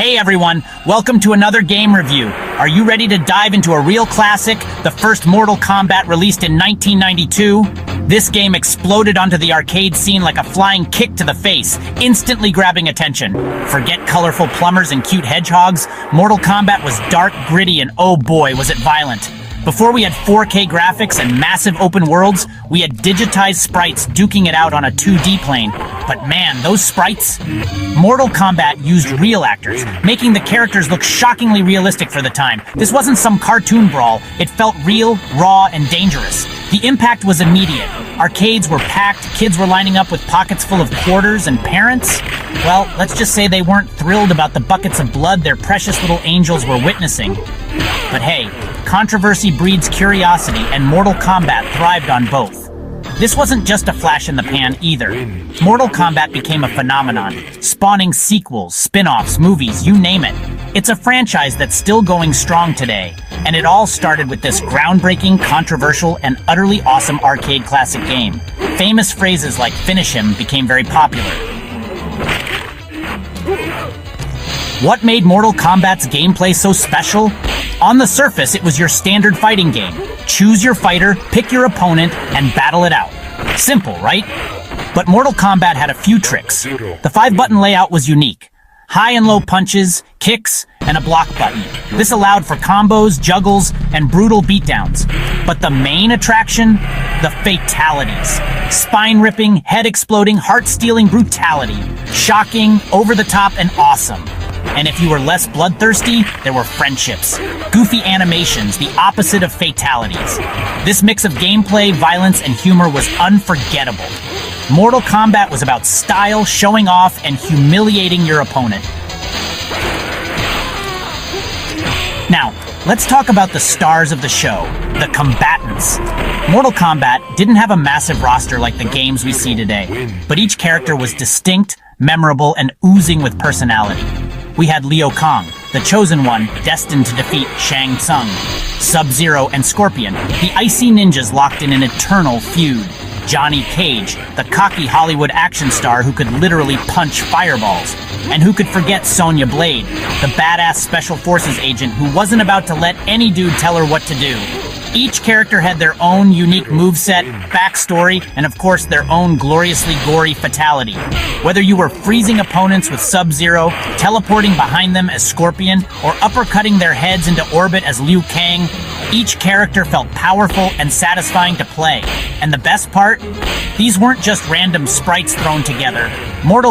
Hey everyone, welcome to another game review. Are you ready to dive into a real classic, the first Mortal Kombat released in 1992? This game exploded onto the arcade scene like a flying kick to the face, instantly grabbing attention. Forget colorful plumbers and cute hedgehogs, Mortal Kombat was dark, gritty, and oh boy, was it violent. Before we had 4K graphics and massive open worlds, we had digitized sprites duking it out on a 2D plane. But man, those sprites... Mortal Kombat used real actors, making the characters look shockingly realistic for the time. This wasn't some cartoon brawl, it felt real, raw, and dangerous. The impact was immediate. Arcades were packed, kids were lining up with pockets full of quarters, and parents... well, let's just say they weren't thrilled about the buckets of blood their precious little angels were witnessing. But hey, controversy breeds curiosity, and Mortal Kombat thrived on both. This wasn't just a flash in the pan either. Mortal Kombat became a phenomenon, spawning sequels, spin-offs, movies, you name it. It's a franchise that's still going strong today, and it all started with this groundbreaking, controversial, and utterly awesome arcade classic game. Famous phrases like "finish him" became very popular. What made Mortal Kombat's gameplay so special? On the surface, it was your standard fighting game. Choose your fighter, pick your opponent, and battle it out. Simple, right? But Mortal Kombat had a few tricks. The 5-button layout was unique. High and low punches, kicks, and a block button. This allowed for combos, juggles, and brutal beatdowns. But the main attraction? The fatalities. Spine-ripping, head-exploding, heart-stealing brutality. Shocking, over-the-top, and awesome. And if you were less bloodthirsty, there were friendships. Goofy animations, the opposite of fatalities. This mix of gameplay, violence, and humor was unforgettable. Mortal Kombat was about style, showing off, and humiliating your opponent. Now, let's talk about the stars of the show, the combatants. Mortal Kombat didn't have a massive roster like the games we see today, but each character was distinct, memorable, and oozing with personality. We had Liu Kang, the Chosen One, destined to defeat Shang Tsung. Sub-Zero and Scorpion, the icy ninjas locked in an eternal feud. Johnny Cage, the cocky Hollywood action star who could literally punch fireballs. And who could forget Sonya Blade, the badass Special Forces agent who wasn't about to let any dude tell her what to do. Each character had their own unique moveset, backstory, and of course their own gloriously gory fatality. Whether you were freezing opponents with Sub-Zero, teleporting behind them as Scorpion, or uppercutting their heads into orbit as Liu Kang, each character felt powerful and satisfying to play. And the best part? These weren't just random sprites thrown together. Mortal